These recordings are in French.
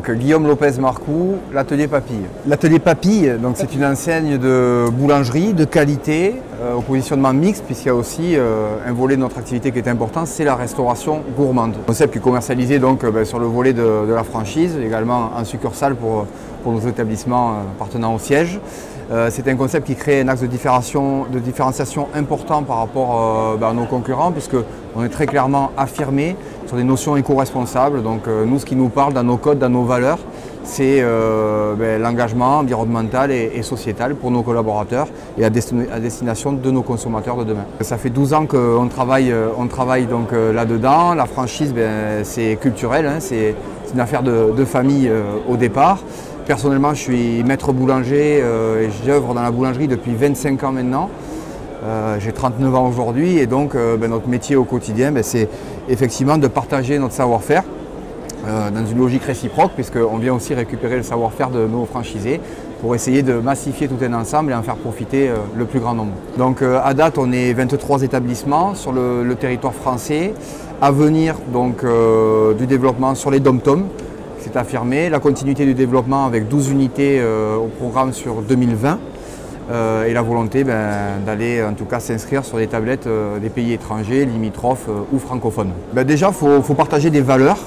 Donc Guillaume Lopez Marcoux, l'atelier Papille. L'atelier Papille, c'est une enseigne de boulangerie de qualité, au positionnement mixte, puisqu'il y a aussi un volet de notre activité qui est important, c'est la restauration gourmande. Un concept qui est commercialisé donc, sur le volet de la franchise, également en succursale pour nos établissements appartenant au siège. C'est un concept qui crée un axe de différenciation important par rapport à nos concurrents, puisqu'on est très clairement affirmé sur des notions éco-responsables. Donc nous, ce qui nous parle dans nos codes, dans nos valeurs, c'est l'engagement environnemental et sociétal pour nos collaborateurs et à destination de nos consommateurs de demain. Ça fait 12 ans qu'on travaille, donc là-dedans. La franchise, c'est culturel, hein, c'est une affaire de famille au départ. Personnellement, je suis maître boulanger et j'œuvre dans la boulangerie depuis 25 ans maintenant. J'ai 39 ans aujourd'hui et donc notre métier au quotidien, c'est effectivement de partager notre savoir-faire dans une logique réciproque, puisqu'on vient aussi récupérer le savoir-faire de nos franchisés pour essayer de massifier tout un ensemble et en faire profiter le plus grand nombre. Donc à date, on est 23 établissements sur le territoire français. À venir donc du développement sur les dom-toms. C'est affirmé, la continuité du développement avec 12 unités au programme sur 2020 et la volonté d'aller en tout cas s'inscrire sur les tablettes des pays étrangers, limitrophes ou francophones. Déjà, il faut partager des valeurs,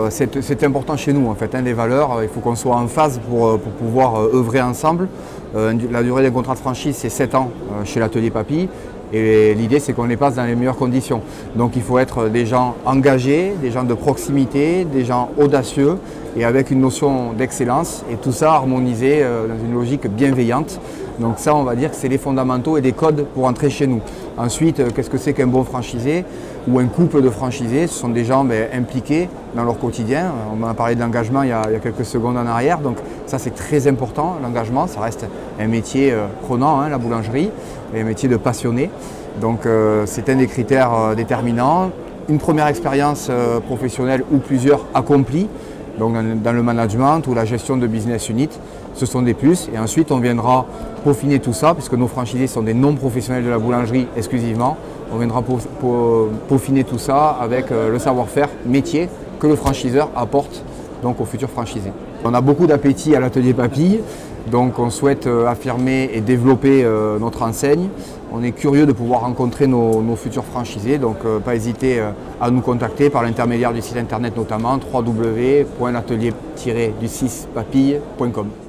c'est important chez nous en fait, les valeurs, il faut qu'on soit en phase pour pouvoir œuvrer ensemble. La durée d'un contrat de franchise c'est 7 ans chez l'atelier Papille. Et l'idée, c'est qu'on les passe dans les meilleures conditions. Donc il faut être des gens engagés, des gens de proximité, des gens audacieux et avec une notion d'excellence. Et tout ça harmonisé dans une logique bienveillante. Donc ça, on va dire que c'est les fondamentaux et les codes pour entrer chez nous. Ensuite, qu'est-ce que c'est qu'un bon franchisé ou un couple de franchisés? Ce sont des gens impliqués dans leur quotidien. On a parlé de l'engagement il y a quelques secondes en arrière. Donc ça, c'est très important, l'engagement. Ça reste un métier prenant, la boulangerie, et un métier de passionné. Donc c'est un des critères déterminants. Une première expérience professionnelle ou plusieurs accomplis, donc dans le management ou la gestion de business unit, ce sont des plus. Et ensuite, on viendra peaufiner tout ça, puisque nos franchisés sont des non-professionnels de la boulangerie exclusivement. On viendra peaufiner tout ça avec le savoir-faire métier que le franchiseur apporte donc aux futurs franchisés. On a beaucoup d'appétit à l'atelier Papille, donc on souhaite affirmer et développer notre enseigne. On est curieux de pouvoir rencontrer nos futurs franchisés, donc pas hésiter à nous contacter par l'intermédiaire du site internet notamment www.l'atelier-du6papille.com.